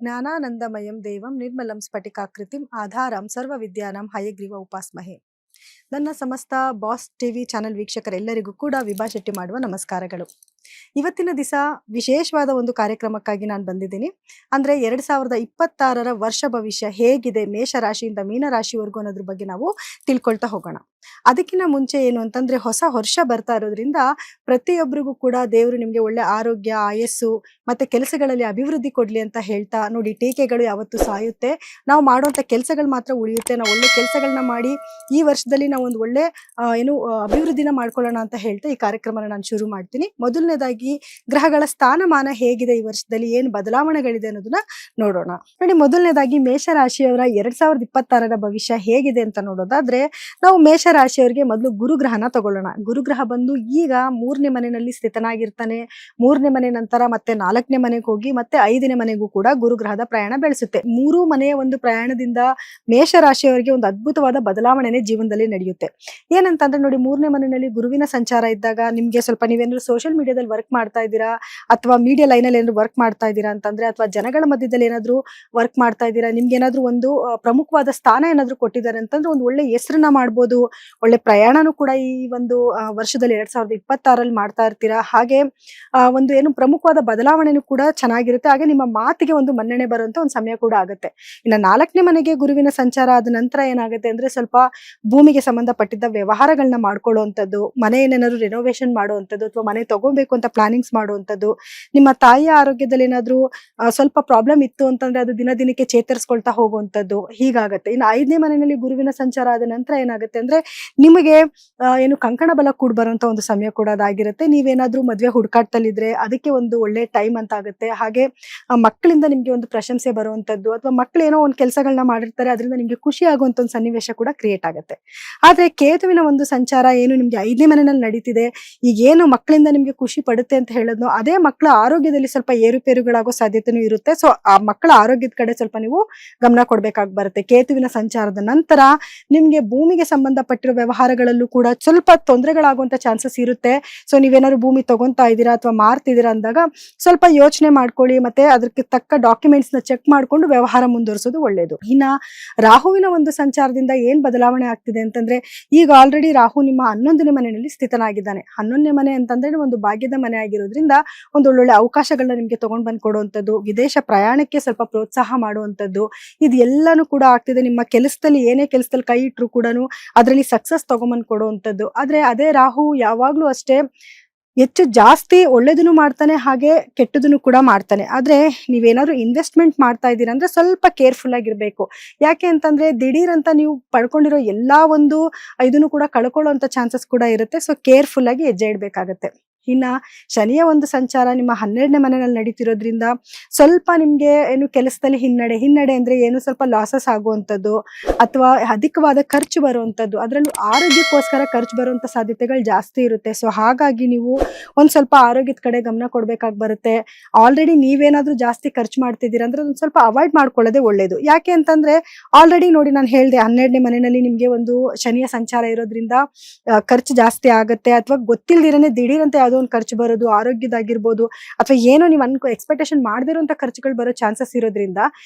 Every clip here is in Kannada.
ಜ್ಞಾನಾನಂದಮಯಂ ದೇವಂ ನಿರ್ಮಲಂ ಸ್ಫಟಿಕಾಕೃತಿಂ ಆಧಾರಂ ಸರ್ವವಿದ್ಯಾನಾಂ ಹಯಗ್ರೀವ ಉಪಾಸ್ಮಹೆ. ನನ್ನ ಸಮಸ್ತ ಬಾಸ್ ಟಿವಿ ಚಾನೆಲ್ ವೀಕ್ಷಕರೆಲ್ಲರಿಗೂ ಕೂಡ ವಿಭಾ ಶೆಟ್ಟಿ ಮಾಡುವ ನಮಸ್ಕಾರಗಳು. ಇವತ್ತಿನ ದಿವಸ ವಿಶೇಷವಾದ ಒಂದು ಕಾರ್ಯಕ್ರಮಕ್ಕಾಗಿ ನಾನು ಬಂದಿದ್ದೀನಿ. ಅಂದರೆ 2026ರ ವರ್ಷ ಭವಿಷ್ಯ ಹೇಗಿದೆ ಮೇಷರಾಶಿಯಿಂದ ಮೀನರಾಶಿವರೆಗೂ ಅನ್ನೋದ್ರ ಬಗ್ಗೆ ನಾವು ತಿಳ್ಕೊಳ್ತಾ ಹೋಗೋಣ. ಅದಕ್ಕಿಂತ ಮುಂಚೆ ಏನು ಅಂತಂದರೆ, ಹೊಸ ವರ್ಷ ಬರ್ತಾ ಇರೋದ್ರಿಂದ ಪ್ರತಿಯೊಬ್ಬರಿಗೂ ಕೂಡ ದೇವರು ನಿಮಗೆ ಒಳ್ಳೆ ಆರೋಗ್ಯ, ಆಯಸ್ಸು ಮತ್ತು ಕೆಲಸಗಳಲ್ಲಿ ಅಭಿವೃದ್ಧಿ ಕೊಡಲಿ ಅಂತ ಹೇಳ್ತಾ, ನೋಡಿ ಟೀಕೆಗಳು ಯಾವತ್ತೂ ಸಾಯುತ್ತೆ, ನಾವು ಮಾಡುವಂಥ ಕೆಲಸಗಳು ಮಾತ್ರ ಉಳಿಯುತ್ತೆ. ನಾವು ಒಳ್ಳೆ ಕೆಲಸಗಳನ್ನ ಮಾಡಿ ಈ ವರ್ಷದಲ್ಲಿ ನಾವು ಒಂದು ಒಳ್ಳೆ ಅಭಿವೃದ್ಧಿನ ಮಾಡ್ಕೊಳ್ಳೋಣ ಅಂತ ಹೇಳ್ತಾ ಈ ಕಾರ್ಯಕ್ರಮನ ನಾನು ಶುರು ಮಾಡ್ತೀನಿ. ಮೊದಲನೇದಾಗಿ ಗ್ರಹಗಳ ಸ್ಥಾನಮಾನ ಹೇಗಿದೆ, ಈ ವರ್ಷದಲ್ಲಿ ಏನು ಬದಲಾವಣೆಗಳಿದೆ ಅನ್ನೋದನ್ನ ನೋಡೋಣ. ನೋಡಿ, ಮೊದಲನೇದಾಗಿ ಮೇಷರಾಶಿಯವರ 2026ರ ಭವಿಷ್ಯ ಹೇಗಿದೆ ಅಂತ ನೋಡೋದಾದ್ರೆ, ನಾವು ಮೇಷರಾಶಿಯವರಿಗೆ ಮೊದಲು ಗುರುಗ್ರಹನ ತಗೊಳ್ಳೋಣ. ಗುರುಗ್ರಹ ಬಂದು ಈಗ 3ನೇ ಮನೆಯಲ್ಲಿ ಸ್ಥಿತನಾಗಿರ್ತಾನೆ. 3ನೇ ಮನೆ ನಂತರ ಮತ್ತೆ 4ನೇ ಮನೆಗೆ ಹೋಗಿ ಮತ್ತೆ 5ನೇ ಮನೆಗೂ ಕೂಡ ಗುರುಗ್ರಹದ ಪ್ರಯಾಣ ಬೆಳೆಸುತ್ತೆ. 3 ಮನೆಯ ಒಂದು ಪ್ರಯಾಣದಿಂದ ಮೇಷರಾಶಿಯವರಿಗೆ ಒಂದು ಅದ್ಭುತವಾದ ಬದಲಾವಣೆನೇ ಜೀವನದಲ್ಲಿ ನಡೆಯುತ್ತೆ. ಏನಂತಂದ್ರೆ ನೋಡಿ, 3ನೇ ಮನೆಯಲ್ಲಿ ಗುರುವಿನ ಸಂಚಾರ ಇದ್ದಾಗ ನಿಮ್ಗೆ ಸ್ವಲ್ಪ ನೀವೇನಾದ್ರು ಸೋಷಿಯಲ್ ಮೀಡಿಯಾದಲ್ಲಿ ವರ್ಕ್ ಮಾಡ್ತಾ ಇದ್ದೀರಾ ಅಥವಾ ಮೀಡಿಯಾ ಲೈನಲ್ಲಿ ಏನಾದ್ರು ವರ್ಕ್ ಮಾಡ್ತಾ ಇದ್ದೀರಾ ಅಂತಂದ್ರೆ, ಅಥವಾ ಜನಗಳ ಮಧ್ಯದಲ್ಲಿ ಏನಾದ್ರು ವರ್ಕ್ ಮಾಡ್ತಾ ಇದ್ದೀರಾ, ನಿಮ್ಗೆ ಏನಾದ್ರು ಒಂದು ಪ್ರಮುಖವಾದ ಸ್ಥಾನ ಏನಾದ್ರು ಕೊಟ್ಟಿದ್ದಾರೆ ಅಂತಂದ್ರೆ ಒಂದು ಒಳ್ಳೆ ಹೆಸರನ್ನ ಮಾಡ್ಬೋದು. ಒಳ್ಳೆ ಪ್ರಯಾಣನೂ ಕೂಡ ಈ ಒಂದು ವರ್ಷದಲ್ಲಿ 2026ರಲ್ಲಿ ಮಾಡ್ತಾ ಇರ್ತೀರಾ. ಹಾಗೆ ಒಂದು ಏನು ಪ್ರಮುಖವಾದ ಬದಲಾವಣೆನೂ ಕೂಡ ಚೆನ್ನಾಗಿರುತ್ತೆ. ಹಾಗೆ ನಿಮ್ಮ ಮಾತಿಗೆ ಒಂದು ಮನ್ನಣೆ ಬರುವಂತ ಒಂದು ಸಮಯ ಕೂಡ ಆಗುತ್ತೆ. ಇನ್ನು 4ನೇ ಮನೆಗೆ ಗುರುವಿನ ಸಂಚಾರ ಆದ ನಂತರ ಏನಾಗುತ್ತೆ ಅಂದ್ರೆ, ಸ್ವಲ್ಪ ಭೂಮಿಗೆ ಸಂಬಂಧಪಟ್ಟಿದ್ದ ವ್ಯವಹಾರಗಳನ್ನ ಮಾಡ್ಕೊಳ್ಳುವಂಥದ್ದು, ಮನೆಯನ್ನೇನಾದ್ರು ರೆನೋವೇಷನ್ ಮಾಡುವಂಥದ್ದು ಅಥವಾ ಮನೆ ತಗೋಬೇಕು ಅಂತ ಪ್ಲಾನಿಂಗ್ಸ್ ಮಾಡುವಂಥದ್ದು, ನಿಮ್ಮ ತಾಯಿಯ ಆರೋಗ್ಯದಲ್ಲಿ ಏನಾದ್ರು ಸ್ವಲ್ಪ ಪ್ರಾಬ್ಲಮ್ ಇತ್ತು ಅಂತಂದ್ರೆ ಅದು ದಿನ ದಿನಕ್ಕೆ ಚೇತರಿಸ್ಕೊಳ್ತಾ ಹೋಗುವಂಥದ್ದು ಹೀಗಾಗತ್ತೆ. ಇನ್ನು 5ನೇ ಮನೆಯಲ್ಲಿ ಗುರುವಿನ ಸಂಚಾರ ಆದ ನಂತರ ಏನಾಗುತ್ತೆ ಅಂದ್ರೆ, ನಿಮಗೆ ಏನು ಕಂಕಣ ಬಲ ಕೂಡ ಬರುವಂತ ಒಂದು ಸಮಯ ಕೂಡ ಅದಾಗಿರುತ್ತೆ. ನೀವೇನಾದ್ರೂ ಮದ್ವೆ ಹುಡುಕಾಟದಲ್ಲಿದ್ರೆ ಅದಕ್ಕೆ ಒಂದು ಒಳ್ಳೆ ಟೈಮ್ ಅಂತ ಆಗುತ್ತೆ. ಹಾಗೆ ಮಕ್ಕಳಿಂದ ನಿಮ್ಗೆ ಒಂದು ಪ್ರಶಂಸೆ ಬರುವಂತದ್ದು, ಅಥವಾ ಮಕ್ಕಳು ಏನೋ ಒಂದು ಕೆಲಸಗಳನ್ನ ಮಾಡಿರ್ತಾರೆ, ಅದರಿಂದ ನಿಮ್ಗೆ ಖುಷಿ ಆಗುವಂತ ಒಂದು ಸನ್ನಿವೇಶ ಕೂಡ ಕ್ರಿಯೇಟ್ ಆಗುತ್ತೆ. ಆದ್ರೆ ಕೇತುವಿನ ಒಂದು ಸಂಚಾರ ಏನು ನಿಮ್ಗೆ 5ನೇ ಮನೆಯಲ್ಲಿ ನಡೀತಿದೆ, ಈಗ ಏನು ಮಕ್ಕಳಿಂದ ನಿಮ್ಗೆ ಖುಷಿ ಪಡುತ್ತೆ ಅಂತ ಹೇಳೋದು, ಅದೇ ಮಕ್ಕಳ ಆರೋಗ್ಯದಲ್ಲಿ ಸ್ವಲ್ಪ ಏರುಪೇರುಗಳಾಗೋ ಸಾಧ್ಯತೆನೂ ಇರುತ್ತೆ. ಸೊ ಆ ಮಕ್ಕಳ ಆರೋಗ್ಯದ ಕಡೆ ಸ್ವಲ್ಪ ನೀವು ಗಮನ ಕೊಡ್ಬೇಕಾಗಿ ಬರುತ್ತೆ. ಕೇತುವಿನ ಸಂಚಾರದ ನಂತರ ನಿಮ್ಗೆ ಭೂಮಿಗೆ ಸಂಬಂಧಪಟ್ಟಿರೋ ವ್ಯವಹಾರಗಳಲ್ಲೂ ಕೂಡ ಸ್ವಲ್ಪ ತೊಂದರೆಗಳಾಗುವಂತ ಚಾನ್ಸಸ್ ಇರುತ್ತೆ. ಸೊ ನೀವೇನಾದ್ರು ಭೂಮಿ ತಗೊಂತಾ ಇದ್ದೀರಾ ಅಥವಾ ಮಾರ್ತಿದ್ದೀರಾ ಅಂದಾಗ ಸ್ವಲ್ಪ ಯೋಚನೆ ಮಾಡ್ಕೊಳ್ಳಿ, ಮತ್ತೆ ಅದಕ್ಕೆ ತಕ್ಕ ಡಾಕ್ಯುಮೆಂಟ್ಸ್ ನ ಚೆಕ್ ಮಾಡ್ಕೊಂಡು ವ್ಯವಹಾರ ಮುಂದುವರಿಸೋದು ಒಳ್ಳೇದು. ಇನ್ನ ರಾಹುವಿನ ಒಂದು ಸಂಚಾರದಿಂದ ಏನ್ ಬದಲಾವಣೆ ಆಗ್ತಿದೆ ಅಂತಂದ್ರೆ, ಈಗ ಆಲ್ರೆಡಿ ರಾಹು ನಿಮ್ಮ 11ನೇ ಮನೆಯಲ್ಲಿ ಸ್ಥಿತನಾಗಿದ್ದಾನೆ. 11ನೇ ಮನೆ ಅಂತಂದ್ರೆ ಒಂದು ಭಾಗ್ಯದ ಮನೆ ಆಗಿರೋದ್ರಿಂದ ಒಂದು ಒಳ್ಳೊಳ್ಳೆ ಅವಕಾಶಗಳನ್ನ ನಿಮ್ಗೆ ತಗೊಂಡ್ ಬಂದ್ ಕೊಡುವಂಥದ್ದು, ವಿದೇಶ ಪ್ರಯಾಣಕ್ಕೆ ಸ್ವಲ್ಪ ಪ್ರೋತ್ಸಾಹ ಮಾಡುವಂಥದ್ದು, ಇದು ಎಲ್ಲಾನು ಕೂಡ ಆಗ್ತಿದೆ. ನಿಮ್ಮ ಕೆಲಸದಲ್ಲಿ ಏನೇ ಕೆಲಸದಲ್ಲಿ ಕೈ ಇಟ್ರು ಕೂಡ ಅದರಲ್ಲಿ ಸಕ್ಸಸ್ ತಗೊಂಬಂದ್ ಕೊಡುವಂಥದ್ದು. ಆದ್ರೆ ಅದೇ ರಾಹು ಯಾವಾಗ್ಲೂ ಅಷ್ಟೇ ಹೆಚ್ಚು ಜಾಸ್ತಿ ಒಳ್ಳೇದನ್ನು ಮಾಡ್ತಾನೆ, ಹಾಗೆ ಕೆಟ್ಟದನ್ನು ಕೂಡ ಮಾಡ್ತಾನೆ. ಆದ್ರೆ ನೀವೇನಾದ್ರು ಇನ್ವೆಸ್ಟ್ಮೆಂಟ್ ಮಾಡ್ತಾ ಇದ್ದೀರಾ ಅಂದ್ರೆ ಸ್ವಲ್ಪ ಕೇರ್ಫುಲ್ ಆಗಿರ್ಬೇಕು. ಯಾಕೆ ಅಂತಂದ್ರೆ, ದಿಢೀರ್ ಅಂತ ನೀವು ಪಡ್ಕೊಂಡಿರೋ ಎಲ್ಲಾ ಒಂದು ಇದನ್ನು ಕೂಡ ಕಳ್ಕೊಳ್ಳುವಂತ ಚಾನ್ಸಸ್ ಕೂಡ ಇರುತ್ತೆ. ಸೊ ಕೇರ್ಫುಲ್ ಆಗಿ ಹೆಜ್ಜೆ ಇಡ್ಬೇಕಾಗತ್ತೆ. ಇನ್ನ ಶನಿಯ ಒಂದು ಸಂಚಾರ ನಿಮ್ಮ 12ನೇ ಮನೆಯಲ್ಲಿ ನಡೀತಿರೋದ್ರಿಂದ ಸ್ವಲ್ಪ ನಿಮ್ಗೆ ಏನು ಕೆಲಸದಲ್ಲಿ ಹಿನ್ನಡೆ ಅಂದ್ರೆ ಏನು ಸ್ವಲ್ಪ ಲಾಸಸ್ ಆಗುವಂಥದ್ದು ಅಥವಾ ಅಧಿಕವಾದ ಖರ್ಚು ಬರುವಂಥದ್ದು, ಅದರಲ್ಲೂ ಆರೋಗ್ಯಕ್ಕೋಸ್ಕರ ಖರ್ಚು ಬರುವಂತ ಸಾಧ್ಯತೆಗಳು ಜಾಸ್ತಿ ಇರುತ್ತೆ. ಸೊ ಹಾಗಾಗಿ ನೀವು ಒಂದ್ ಸ್ವಲ್ಪ ಆರೋಗ್ಯದ ಕಡೆ ಗಮನ ಕೊಡ್ಬೇಕಾಗಿ ಬರುತ್ತೆ. ಆಲ್ರೆಡಿ ನೀವೇನಾದ್ರೂ ಜಾಸ್ತಿ ಖರ್ಚು ಮಾಡ್ತಿದ್ದೀರಾ ಅಂದ್ರೆ ಒಂದ್ ಸ್ವಲ್ಪ ಅವಾಯ್ಡ್ ಮಾಡ್ಕೊಳ್ಳೋದೇ ಒಳ್ಳೇದು. ಯಾಕೆ ಅಂತಂದ್ರೆ, ಆಲ್ರೆಡಿ ನೋಡಿ ನಾನು ಹೇಳ್ದೆ 12ನೇ ಮನೆಯಲ್ಲಿ ನಿಮ್ಗೆ ಒಂದು ಶನಿಯ ಸಂಚಾರ ಇರೋದ್ರಿಂದ ಖರ್ಚು ಜಾಸ್ತಿ ಆಗುತ್ತೆ, ಅಥವಾ ಗೊತ್ತಿಲ್ದಿರನೆ ದಿಢೀರ್ ಅಂತ ಒಂದು ಖರ್ಚು ಬರೋದು, ಆರೋಗ್ಯದಾಗಿರ್ಬೋದು, ಅಥವಾ ಏನೋ ನೀವು ಎಕ್ಸ್ಪೆಕ್ಟೇಷನ್ ಮಾಡದಿರುವಂತ ಖರ್ಚುಗಳು ಬರೋ ಚಾನ್ಸಸ್ ಇರೋದ್ರಿಂದ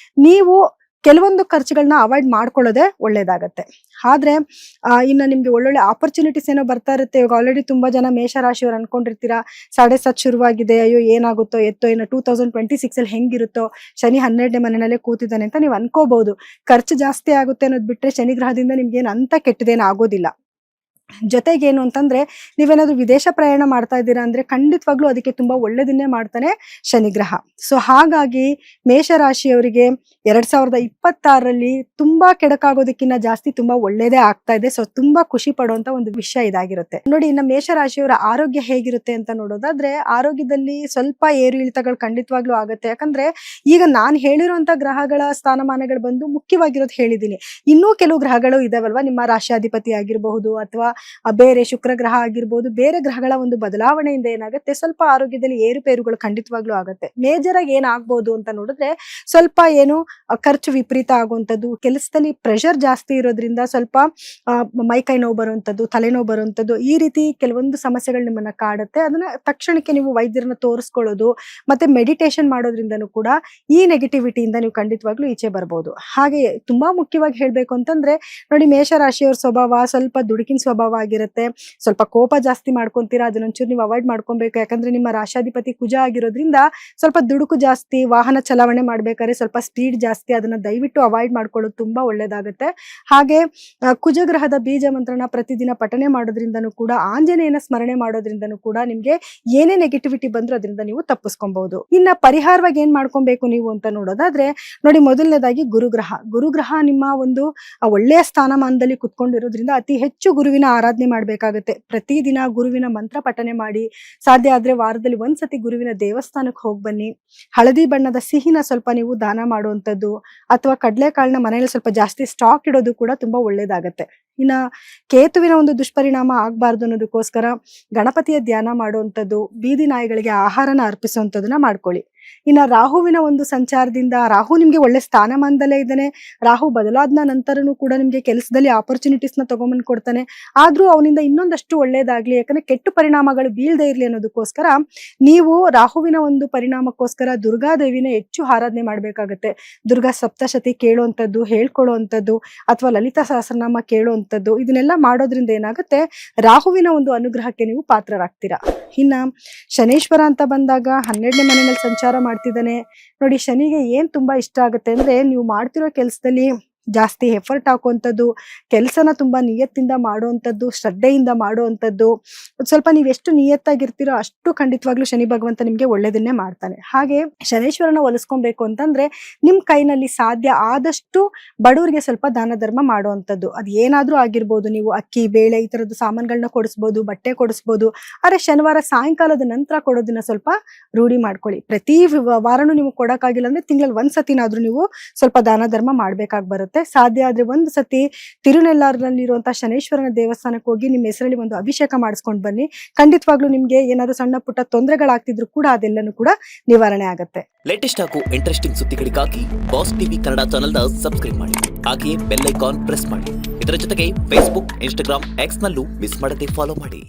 ನೀವು ಕೆಲವೊಂದು ಖರ್ಚುಗಳನ್ನ ಅವಾಯ್ಡ್ ಮಾಡ್ಕೊಳ್ಳೋದೇ ಒಳ್ಳೇದಾಗತ್ತೆ. ಆದ್ರೆ ಇನ್ನು ನಿಮ್ಗೆ ಒಳ್ಳೊಳ್ಳೆ ಆಪರ್ಚುನಿಟೀಸ್ ಏನೋ ಬರ್ತಾ ಇರುತ್ತೆ. ಇವಾಗ ಆಲ್ರೆಡಿ ತುಂಬಾ ಜನ ಮೇಷರಾಶಿಯವ್ರು ಅನ್ಕೊಂಡಿರ್ತೀರಾ, 7.7 ಶುರುವಾಗಿದೆ, ಅಯ್ಯೋ ಏನಾಗುತ್ತೋ ಎತ್ತೋ, ಇನ್ನು 2026 ಅಲ್ಲಿ ಹೆಂಗಿರುತ್ತೋ, ಶನಿ 12ನೇ ಮನೆಯಲ್ಲೇ ಕೂತಿದ್ದಾನೆ ಅಂತ ನೀವು ಅನ್ಕೋಬಹುದು. ಖರ್ಚು ಜಾಸ್ತಿ ಆಗುತ್ತೆ ಅನ್ನೋದು ಬಿಟ್ರೆ ಶನಿ ಗ್ರಹದಿಂದ ನಿಮ್ಗೆ ಏನು ಅಂತ ಕೆಟ್ಟದೇನು ಆಗೋದಿಲ್ಲ. ಜೊತೆಗೇನು ಅಂತಂದ್ರೆ, ನೀವೇನಾದ್ರೂ ವಿದೇಶ ಪ್ರಯಾಣ ಮಾಡ್ತಾ ಇದ್ದೀರಾ ಅಂದ್ರೆ ಖಂಡಿತವಾಗ್ಲೂ ಅದಕ್ಕೆ ತುಂಬಾ ಒಳ್ಳೇದನ್ನೇ ಮಾಡ್ತಾನೆ ಶನಿಗ್ರಹ. ಸೊ ಹಾಗಾಗಿ ಮೇಷರಾಶಿಯವರಿಗೆ 2026ರಲ್ಲಿ ತುಂಬಾ ಕೆಡಕಾಗೋದಕ್ಕಿಂತ ಜಾಸ್ತಿ ತುಂಬಾ ಒಳ್ಳೇದೇ ಆಗ್ತಾ ಇದೆ. ಸೊ ತುಂಬಾ ಖುಷಿ ಪಡುವಂತ ಒಂದು ವಿಷಯ ಇದಾಗಿರುತ್ತೆ. ನೋಡಿ, ಇನ್ನು ಮೇಷರಾಶಿಯವರ ಆರೋಗ್ಯ ಹೇಗಿರುತ್ತೆ ಅಂತ ನೋಡೋದಾದ್ರೆ, ಆರೋಗ್ಯದಲ್ಲಿ ಸ್ವಲ್ಪ ಏರು ಇಳಿತಗಳು ಖಂಡಿತವಾಗ್ಲೂ ಆಗುತ್ತೆ. ಯಾಕಂದ್ರೆ ಈಗ ನಾನು ಹೇಳಿರುವಂತ ಗ್ರಹಗಳ ಸ್ಥಾನಮಾನಗಳು ಬಂದು ಮುಖ್ಯವಾಗಿರೋದು ಹೇಳಿದೀನಿ. ಇನ್ನೂ ಕೆಲವು ಗ್ರಹಗಳು ಇದಾವಲ್ವಾ, ನಿಮ್ಮ ರಾಶ್ಯಾಧಿಪತಿ ಆಗಿರಬಹುದು ಅಥವಾ ಬೇರೆ ಶುಕ್ರ ಗ್ರಹ ಆಗಿರ್ಬೋದು, ಬೇರೆ ಗ್ರಹಗಳ ಒಂದು ಬದಲಾವಣೆಯಿಂದ ಏನಾಗುತ್ತೆ, ಸ್ವಲ್ಪ ಆರೋಗ್ಯದಲ್ಲಿ ಏರುಪೇರುಗಳು ಖಂಡಿತವಾಗ್ಲೂ ಆಗುತ್ತೆ. ಮೇಜರ್ ಆಗಿ ಏನಾಗ್ಬೋದು ಅಂತ ನೋಡಿದ್ರೆ, ಸ್ವಲ್ಪ ಏನು ಖರ್ಚು ವಿಪರೀತ ಆಗುವಂಥದ್ದು, ಕೆಲಸದಲ್ಲಿ ಪ್ರೆಷರ್ ಜಾಸ್ತಿ ಇರೋದ್ರಿಂದ ಸ್ವಲ್ಪ ಮೈಕೈ ನೋವು ಬರುವಂಥದ್ದು, ತಲೆನೋವು ಬರುವಂಥದ್ದು, ಈ ರೀತಿ ಕೆಲವೊಂದು ಸಮಸ್ಯೆಗಳು ನಿಮ್ಮನ್ನ ಕಾಡುತ್ತೆ. ಅದನ್ನ ತಕ್ಷಣಕ್ಕೆ ನೀವು ವೈದ್ಯರನ್ನ ತೋರಿಸ್ಕೊಳ್ಳೋದು ಮತ್ತೆ ಮೆಡಿಟೇಷನ್ ಮಾಡೋದ್ರಿಂದನೂ ಕೂಡ ಈ ನೆಗೆಟಿವಿಟಿಯಿಂದ ನೀವು ಖಂಡಿತವಾಗ್ಲೂ ಈಚೆ ಬರ್ಬೋದು. ಹಾಗೆ ತುಂಬಾ ಮುಖ್ಯವಾಗಿ ಹೇಳ್ಬೇಕು ಅಂತಂದ್ರೆ ನೋಡಿ, ಮೇಷರಾಶಿಯವ್ರ ಸ್ವಭಾವ ಸ್ವಲ್ಪ ದುಡುಕಿನ ಸ್ವಭಾವ ಆಗಿರುತ್ತೆ. ಸ್ವಲ್ಪ ಕೋಪ ಜಾಸ್ತಿ ಮಾಡ್ಕೊಂತೀರಾ, ಅದನ್ನೊಂಚೂರು ನೀವು ಅವಾಯ್ಡ್ ಮಾಡ್ಕೊಬೇಕು. ಯಾಕಂದ್ರೆ ನಿಮ್ಮ ರಾಶಾಧಿಪತಿ ಕುಜ ಆಗಿರೋದ್ರಿಂದ ಸ್ವಲ್ಪ ದುಡುಕು ಜಾಸ್ತಿ, ವಾಹನ ಚಲಾವಣೆ ಮಾಡ್ಬೇಕಾದ್ರೆ ಸ್ವಲ್ಪ ಸ್ಪೀಡ್ ಜಾಸ್ತಿ, ಅದನ್ನ ದಯವಿಟ್ಟು ಅವಾಯ್ಡ್ ಮಾಡ್ಕೊಳ್ಳೋದು ತುಂಬಾ ಒಳ್ಳೇದಾಗುತ್ತೆ. ಹಾಗೆ ಕುಜಗ್ರಹದ ಬೀಜ ಮಂತ್ರನ ಪ್ರತಿದಿನ ಪಠನೆ ಮಾಡೋದ್ರಿಂದನೂ ಕೂಡ, ಆಂಜನೇಯನ ಸ್ಮರಣೆ ಮಾಡೋದ್ರಿಂದನೂ ಕೂಡ ನಿಮ್ಗೆ ಏನೇ ನೆಗೆಟಿವಿಟಿ ಬಂದ್ರೂ ಅದರಿಂದ ನೀವು ತಪ್ಪಿಸ್ಕೊಬಹುದು. ಇನ್ನ ಪರಿಹಾರವಾಗಿ ಏನ್ ಮಾಡ್ಕೊಬೇಕು ನೀವು ಅಂತ ನೋಡೋದಾದ್ರೆ ನೋಡಿ, ಮೊದಲನೇದಾಗಿ ಗುರುಗ್ರಹ ನಿಮ್ಮ ಒಂದು ಒಳ್ಳೆಯ ಸ್ಥಾನಮಾನದಲ್ಲಿ ಕುತ್ಕೊಂಡಿರೋದ್ರಿಂದ ಅತಿ ಹೆಚ್ಚು ಗುರುವಿನ ಆರಾಧನೆ ಮಾಡ್ಬೇಕಾಗತ್ತೆ. ಪ್ರತಿದಿನ ಗುರುವಿನ ಮಂತ್ರ ಪಠನೆ ಮಾಡಿ, ಸಾಧ್ಯ ಆದ್ರೆ ವಾರದಲ್ಲಿ ಒಂದ್ಸತಿ ಗುರುವಿನ ದೇವಸ್ಥಾನಕ್ಕೆ ಹೋಗಿ ಬನ್ನಿ. ಹಳದಿ ಬಣ್ಣದ ಸಿಹಿನ ಸ್ವಲ್ಪ ನೀವು ದಾನ ಮಾಡುವಂಥದ್ದು, ಅಥವಾ ಕಡಲೆಕಾಳನ್ನ ಮನೆಯಲ್ಲಿ ಸ್ವಲ್ಪ ಜಾಸ್ತಿ ಸ್ಟಾಕ್ ಇಡೋದು ಕೂಡ ತುಂಬಾ ಒಳ್ಳೇದಾಗತ್ತೆ. ಇನ್ನ ಕೇತುವಿನ ಒಂದು ದುಷ್ಪರಿಣಾಮ ಆಗ್ಬಾರ್ದು ಅನ್ನೋದಕ್ಕೋಸ್ಕರ ಗಣಪತಿಯ ಧ್ಯಾನ ಮಾಡುವಂಥದ್ದು, ಬೀದಿ ನಾಯಿಗಳಿಗೆ ಆಹಾರನ ಅರ್ಪಿಸುವಂಥದ್ದನ್ನ ಮಾಡ್ಕೊಳ್ಳಿ. ಇನ್ನ ರಾಹುವಿನ ಒಂದು ಸಂಚಾರದಿಂದ, ರಾಹು ನಿಮ್ಗೆ ಒಳ್ಳೆ ಸ್ಥಾನಮಾನದಲ್ಲೇ ಇದ್ದಾನೆ. ರಾಹು ಬದಲಾದ ನಂತರನೂ ಕೂಡ ನಿಮ್ಗೆ ಕೆಲಸದಲ್ಲಿ ಆಪರ್ಚುನಿಟೀಸ್ ನ ತಗೊಂಬಂದ್ ಕೊಡ್ತಾನೆ. ಆದ್ರೂ ಅವನಿಂದ ಇನ್ನೊಂದಷ್ಟು ಒಳ್ಳೇದಾಗ್ಲಿ, ಯಾಕಂದ್ರೆ ಕೆಟ್ಟ ಪರಿಣಾಮಗಳು ಬೀಳದೆ ಇರ್ಲಿ ಅನ್ನೋದಕ್ಕೋಸ್ಕರ ನೀವು ರಾಹುವಿನ ಒಂದು ಪರಿಣಾಮಕ್ಕೋಸ್ಕರ ದುರ್ಗಾದೇವಿನ ಹೆಚ್ಚು ಆರಾಧನೆ ಮಾಡ್ಬೇಕಾಗತ್ತೆ. ದುರ್ಗಾ ಸಪ್ತಶತಿ ಕೇಳುವಂಥದ್ದು, ಹೇಳ್ಕೊಳ್ಳುವಂಥದ್ದು, ಅಥವಾ ಲಲಿತಾ ಸಹಸ್ರನಾಮ ಕೇಳುವಂಥದ್ದು, ಇದನ್ನೆಲ್ಲ ಮಾಡೋದ್ರಿಂದ ಏನಾಗುತ್ತೆ, ರಾಹುವಿನ ಒಂದು ಅನುಗ್ರಹಕ್ಕೆ ನೀವು ಪಾತ್ರರಾಗ್ತೀರಾ. ಇನ್ನ ಶನೇಶ್ವರ ಅಂತ ಬಂದಾಗ 12ನೇ ಮನೆಯಲ್ಲಿ ಸಂಚಾರ ಮಾಡ್ತಿದ್ದಾನೆ. ನೋಡಿ, ಶನಿಗೆ ಏನ್ ತುಂಬಾ ಇಷ್ಟ ಆಗುತ್ತೆ ಅಂದ್ರೆ, ನೀವು ಮಾಡ್ತಿರೋ ಕೆಲಸದಲ್ಲಿ ಜಾಸ್ತಿ ಎಫರ್ಟ್ ಹಾಕುವಂಥದ್ದು, ಕೆಲಸನ ತುಂಬಾ ನಿಯತ್ತಿಂದ ಮಾಡುವಂಥದ್ದು, ಶ್ರದ್ಧೆಯಿಂದ ಮಾಡುವಂಥದ್ದು. ಸ್ವಲ್ಪ ನೀವ್ ಎಷ್ಟು ನಿಯತ್ತಾಗಿರ್ತೀರೋ ಅಷ್ಟು ಖಂಡಿತವಾಗ್ಲೂ ಶನಿ ಭಗವಂತ ನಿಮ್ಗೆ ಒಳ್ಳೇದನ್ನೇ ಮಾಡ್ತಾನೆ. ಹಾಗೆ ಶನೇಶ್ವರನ ಒಲಿಸ್ಕೊಬೇಕು ಅಂತಂದ್ರೆ ನಿಮ್ ಕೈನಲ್ಲಿ ಸಾಧ್ಯ ಆದಷ್ಟು ಬಡವರಿಗೆ ಸ್ವಲ್ಪ ದಾನ ಧರ್ಮ ಮಾಡುವಂಥದ್ದು. ಅದ್ ಏನಾದ್ರೂ ಆಗಿರ್ಬೋದು, ನೀವು ಅಕ್ಕಿ ಬೇಳೆ ಈ ತರದ್ದು ಸಾಮಾನುಗಳನ್ನ ಕೊಡಿಸ್ಬೋದು, ಬಟ್ಟೆ ಕೊಡಿಸ್ಬೋದು. ಆದ್ರೆ ಶನಿವಾರ ಸಾಯಂಕಾಲದ ನಂತರ ಕೊಡೋದನ್ನ ಸ್ವಲ್ಪ ರೂಢಿ ಮಾಡ್ಕೊಳ್ಳಿ. ಪ್ರತಿ ವಾರನೂ ನೀವು ಕೊಡಕ್ಕಾಗಿಲ್ಲ ಅಂದ್ರೆ ತಿಂಗಳಲ್ಲಿ ಒಂದ್ಸತಿನಾದ್ರೂ ನೀವು ಸ್ವಲ್ಪ ದಾನ ಧರ್ಮ ಮಾಡ್ಬೇಕಾಗಿ ಬರುತ್ತೆ. ಸಾಧ್ಯ ಆದ್ರೆ ಒಂದು ಸತಿ ತಿರುನೆಲ್ಲಾರಿನಲ್ಲಿರುವಂತಹ ಶನೇಶ್ವರನ ದೇವಸ್ಥಾನಕ್ಕೆ ಹೋಗಿ ನಿಮ್ಮ ಹೆಸರಲ್ಲಿ ಒಂದು ಅಭಿಷೇಕ ಮಾಡಿಸ್ಕೊಂಡು ಬನ್ನಿ. ಖಂಡಿತವಾಗ್ಲೂ ನಿಮ್ಗೆ ಏನಾದ್ರು ಸಣ್ಣ ಪುಟ್ಟ ತೊಂದರೆಗಳಾಗ್ತಿದ್ರು ಕೂಡ ಅದೆಲ್ಲನೂ ಕೂಡ ನಿವಾರಣೆ ಆಗುತ್ತೆ. ಲೇಟೆಸ್ಟ್ ಹಾಗೂ ಇಂಟ್ರೆಸ್ಟಿಂಗ್ ಸುದ್ದಿಗಳಿಗಾಗಿ ಬಾಸ್ ಟಿವಿ ಕನ್ನಡ ಚಾನೆಲ್ನ ಸಬ್ಸ್ಕ್ರೈಬ್ ಮಾಡಿ, ಹಾಗೆಯೇ ಬೆಲ್ ಐಕಾನ್ ಪ್ರೆಸ್ ಮಾಡಿ. ಇದರ ಜೊತೆಗೆ ಫೇಸ್ಬುಕ್, ಇನ್ಸ್ಟಾಗ್ರಾಮ್, ಎಕ್ಸ್ ನಲ್ಲೂ ಮಿಸ್ ಮಾಡದೆ ಫಾಲೋ ಮಾಡಿ.